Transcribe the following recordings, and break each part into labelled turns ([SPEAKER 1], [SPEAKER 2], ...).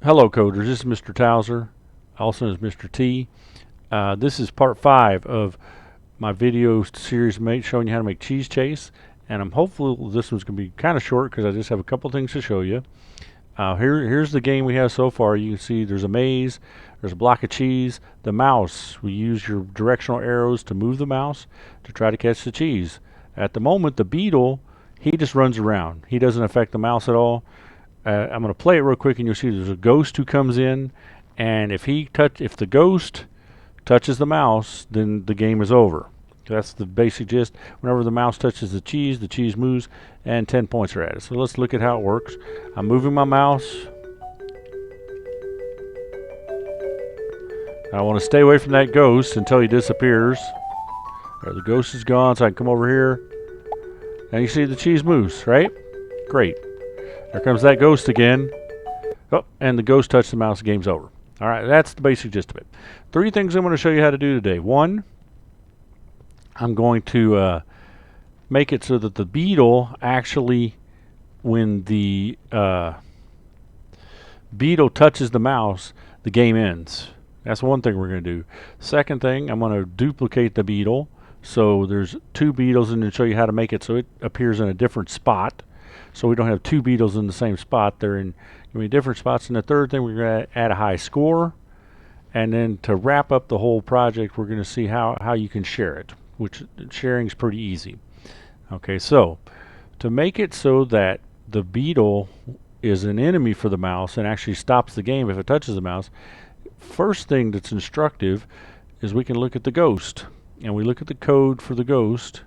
[SPEAKER 1] Hello coders, this is Mr. Tauser, also known as Mr. T. This is part 5 of my video series showing you how to make Cheese Chase, and I'm hopeful this one's going to be kind of short because I just have a couple things to show you. Here's the game we have so far. You can see there's a maze, there's a block of cheese, the mouse. We use your directional arrows to move the mouse to try to catch the cheese. At the moment, the beetle, he just runs around. He doesn't affect the mouse at all. I'm going to play it real quick, and you'll see there's a ghost who comes in, and if the ghost touches the mouse, then the game is over. That's the basic gist. Whenever the mouse touches the cheese moves, and 10 points are added. So let's look at how it works. I'm moving my mouse. I want to stay away from that ghost until he disappears. There, the ghost is gone, so I can come over here, and you see the cheese moves, right? Great. There comes that ghost again. Oh, and the ghost touched the mouse, the game's over. All right, that's the basic gist of it. 3 things I'm going to show you how to do today. 1, I'm going to make it so that the beetle actually, when the beetle touches the mouse, the game ends. That's one thing we're going to do. Second thing, I'm going to duplicate the beetle. So there's 2 beetles, and then show you how to make it so it appears in a different spot. So we don't have 2 beetles in the same spot. They're in different spots. And the third thing, we're going to add a high score. And then to wrap up the whole project, we're going to see how you can share it, which sharing is pretty easy. Okay, so to make it so that the beetle is an enemy for the mouse and actually stops the game if it touches the mouse, first thing that's instructive is we can look at the ghost. And we look at the code for the ghost.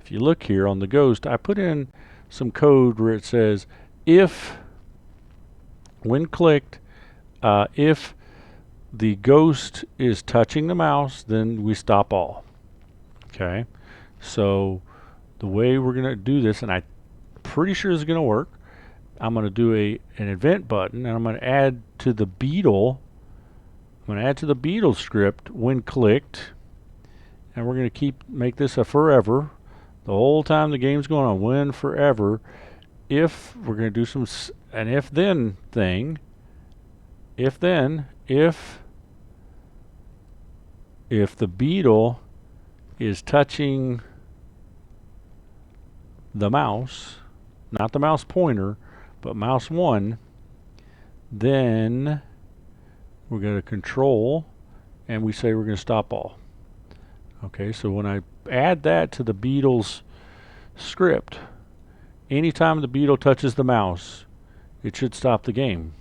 [SPEAKER 1] If you look here on the ghost, I put in some code where it says if, when clicked, if the ghost is touching the mouse, then we stop all. Okay, so the way we're going to do this, and I'm pretty sure this is going to work, I'm going to do an event button, and I'm going to add to the beetle. I'm going to add to the beetle script when clicked, and we're going to make this a forever. The whole time the game's going on, when forever. If we're going to do an if-then thing, if the beetle is touching the mouse, not the mouse pointer, but mouse 1, then we're going to control, and we say we're going to stop all. Okay, so when I add that to the beetle's script, anytime the beetle touches the mouse, it should stop the game.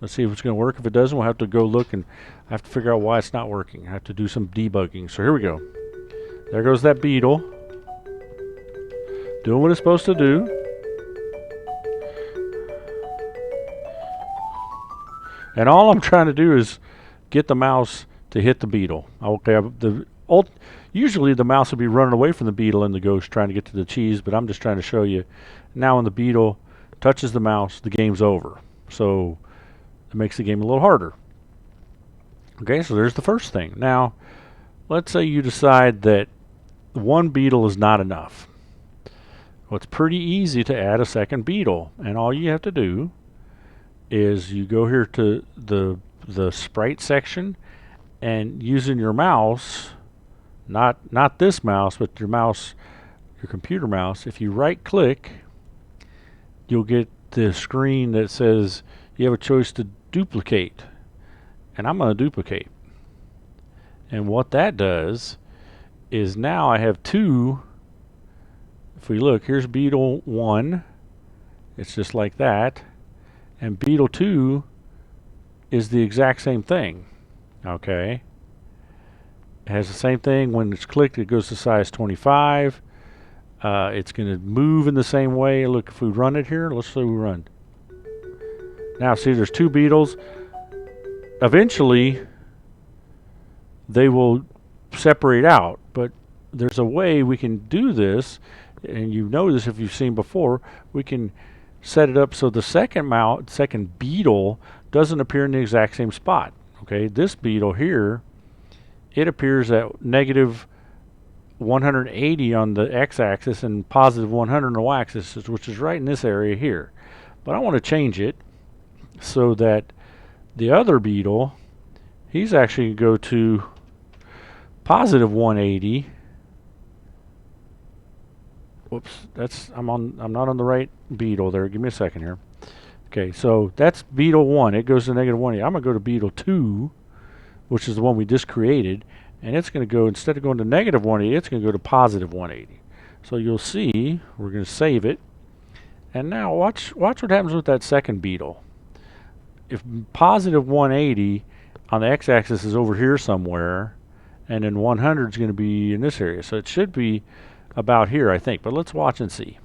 [SPEAKER 1] Let's see if it's going to work. If it doesn't, we'll have to go look, and I have to figure out why it's not working. I have to do some debugging. So here we go. There goes that beetle, doing what it's supposed to do. And all I'm trying to do is get the mouse to hit the beetle. Okay, usually the mouse would be running away from the beetle and the ghost trying to get to the cheese, but I'm just trying to show you now when the beetle touches the mouse, the game's over. So it makes the game a little harder. Okay, so there's the first thing. Now, let's say you decide that 1 beetle is not enough. Well, it's pretty easy to add a second beetle, and all you have to do is you go here to the sprite section, and using your mouse, not this mouse, but your mouse, your computer mouse, if you right click, you'll get the screen that says you have a choice to duplicate, and I'm going to duplicate. And what that does is now I have 2. If we look, here's beetle 1, it's just like that, and beetle 2 is the exact same thing. Okay, it has the same thing. When it's clicked, it goes to size 25. It's going to move in the same way. Look, if we run it here, let's say we run. Now see, there's 2 beetles. Eventually they will separate out, but there's a way we can do this, and you know this if you've seen before. We can set it up so the second beetle doesn't appear in the exact same spot. Okay, this beetle here, it appears at negative 180 on the x-axis and positive 100 on the y-axis, which is right in this area here. But I want to change it so that The other beetle, he's actually going to go to positive 180. Whoops, I'm not on the right beetle there. Give me a second here. Okay, so that's beetle 1. It goes to negative 180. I'm going to go to beetle 2, which is the one we just created, and it's going to go, instead of going to negative 180, it's going to go to positive 180. So you'll see, we're going to save it. And now watch what happens with that second beetle. If positive 180 on the x-axis is over here somewhere, and then 100 is going to be in this area. So it should be about here, I think. But let's watch and see.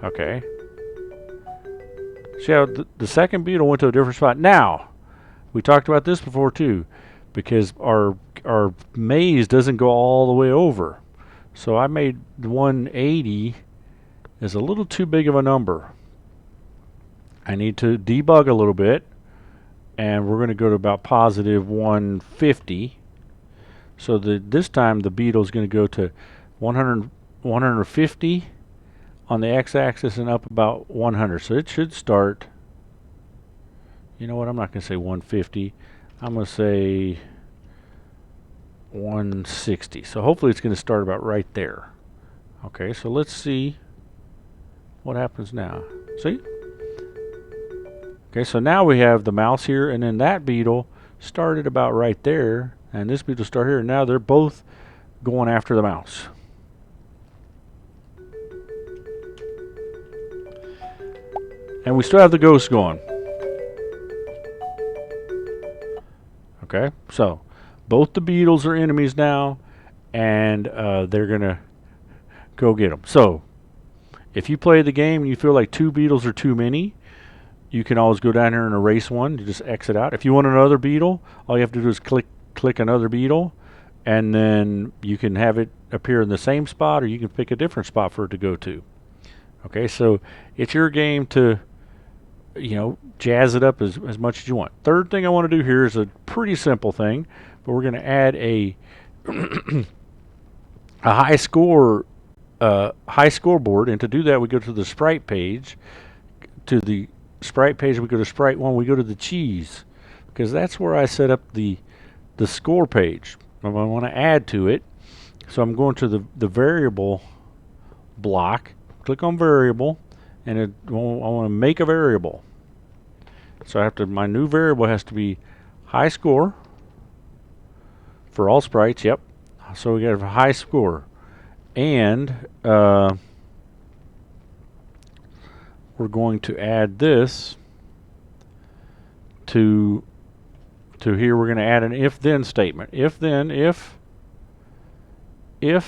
[SPEAKER 1] Okay. See how the second beetle went to a different spot. Now, we talked about this before too, because our maze doesn't go all the way over. So I made 180 is a little too big of a number. I need to debug a little bit, and we're going to go to about positive 150. So this time the beetle is going to go to 150 on the x-axis and up about 100. So it should start, you know what, I'm not going to say 150. I'm going to say 160. So hopefully it's going to start about right there. Okay, so let's see what happens now. See? Okay, so now we have the mouse here, and then that beetle started about right there, and this beetle started here, and now they're both going after the mouse. And we still have the ghost going. Okay, so both the beetles are enemies now, and they're going to go get them. So if you play the game and you feel like 2 beetles are too many, you can always go down here and erase one. You just exit out. If you want another beetle, all you have to do is click another beetle, and then you can have it appear in the same spot, or you can pick a different spot for it to go to. Okay, so it's your game to, you know, jazz it up as much as you want. Third thing I want to do here is a pretty simple thing, but we're going to add a a high scoreboard, and to do that we go to the sprite page. To the sprite page we go to sprite 1, we go to the cheese, because that's where I set up the score page. I want to add to it, so I'm going to the variable block, click on variable, and I want to make a variable. So I have to, my new variable has to be high score for all sprites. Yep. So we got a high score, and we're going to add this to here. We're going to add an if-then statement. If-then, if, and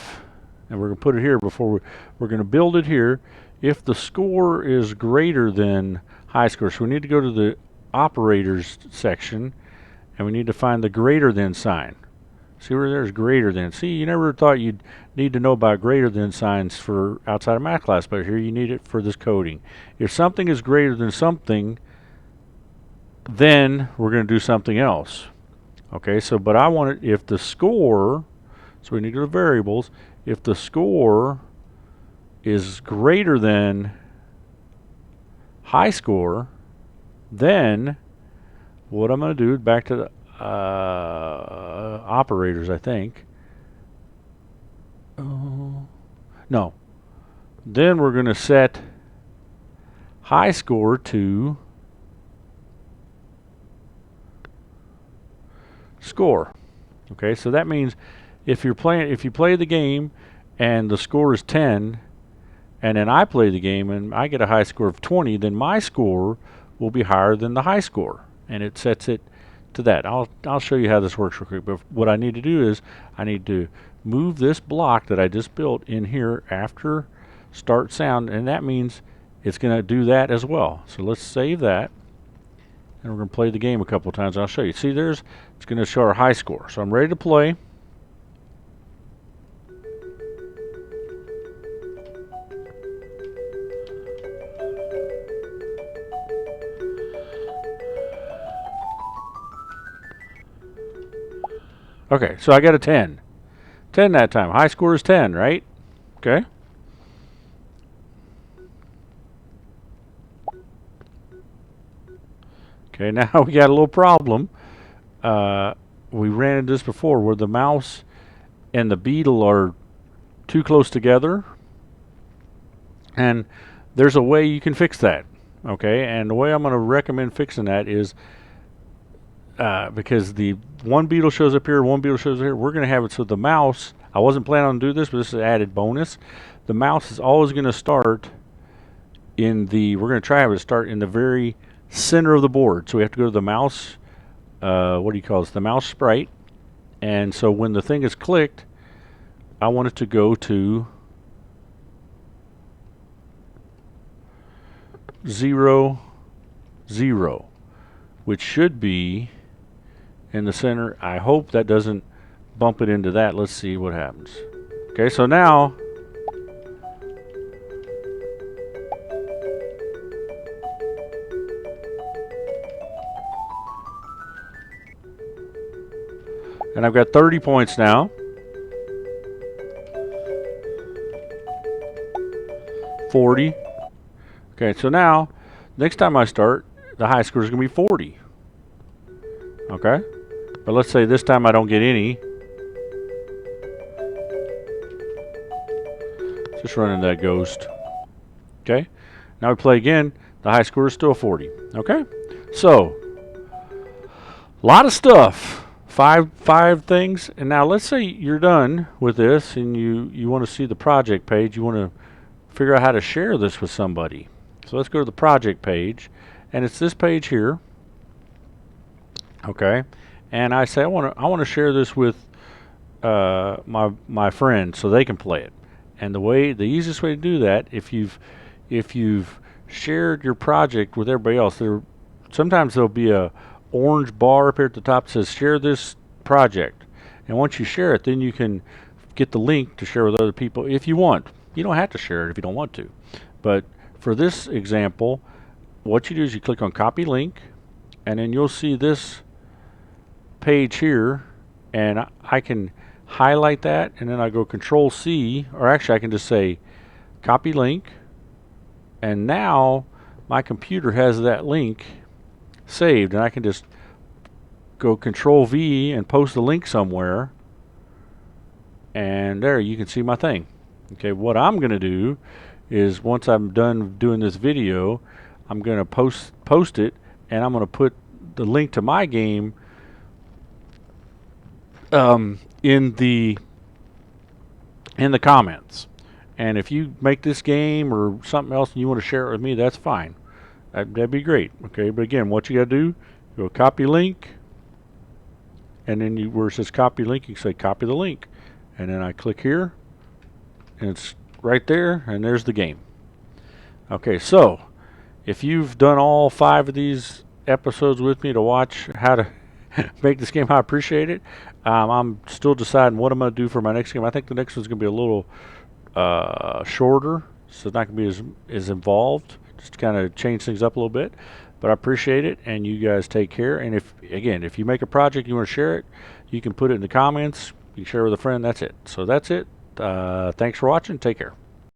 [SPEAKER 1] we're going to put it here before we're going to build it here. If the score is greater than high score, so we need to go to the operators section, and we need to find the greater than sign. See where there's greater than. See, you never thought you'd need to know about greater than signs for outside of math class, but here you need it for this coding. If something is greater than something, then we're going to do something else. Okay, so but I want it if the score, so we need to go to variables, if the score is greater than high score, then what I'm going to do, back to the operators, I think. No. Then we're going to set high score to score. Okay, so that means if you play the game and the score is 10, and then I play the game and I get a high score of 20, then my score will be higher than the high score, and it sets it to that. I'll show you how this works real quick, but what I need to do is I need to move this block that I just built in here after start sound, and that means it's going to do that as well. So let's save that, and we're going to play the game a couple times. I'll show you. See, it's going to show our high score. So I'm ready to play. Okay, so I got a 10. 10 that time. High score is 10, right? Okay. Okay, now we got a little problem. We ran into this before where the mouse and the beetle are too close together, and there's a way you can fix that. Okay, and the way I'm going to recommend fixing that is because the one beetle shows up here, one beetle shows up here, we're going to have it so the mouse, I wasn't planning on doing this, but this is an added bonus. The mouse is always going to start in the, we're going to try to start in the very center of the board. So we have to go to the mouse, what do you call this, the mouse sprite. And so when the thing is clicked, I want it to go to 0, 0, which should be in the center. I hope that doesn't bump it into that. Let's see what happens. Okay, so now and I've got 30 points now. 40. Okay, so now next time I start, the high score is going to be 40. Okay, but let's say this time I don't get any. Just running that ghost. Okay, now we play again. The high score is still 40. Okay, so a lot of stuff. Five things. And now let's say you're done with this and you want to see the project page. You want to figure out how to share this with somebody. So let's go to the project page, and it's this page here. Okay, and I say I want to share this with my friends so they can play it. And the easiest way to do that, if you've shared your project with everybody else, sometimes there'll be a orange bar up here at the top that says share this project, and once you share it, then you can get the link to share with other people if you want. You don't have to share it if you don't want to, but for this example, what you do is you click on copy link, and then you'll see this page here, and I can highlight that, and then I go Control C, or actually I can just say copy link, and now my computer has that link saved, and I can just go Control V and post the link somewhere, and there you can see my thing. Okay, what I'm going to do is once I'm done doing this video, I'm going to post it, and I'm going to put the link to my game in the comments. And if you make this game or something else and you want to share it with me, that's fine. That'd be great. Okay, but again, what you got to do, go copy link, and then where it says copy link, you say copy the link, and then I click here, and it's right there, and there's the game. Okay, so if you've done all 5 of these episodes with me to watch how to make this game, I appreciate it. I'm still deciding what I'm going to do for my next game. I think the next one's going to be a little shorter, so it's not going to be as involved, just to kind of change things up a little bit. But I appreciate it, and you guys take care. And if you make a project, you want to share it, you can put it in the comments. You can share it with a friend. That's it. So that's it. Thanks for watching. Take care.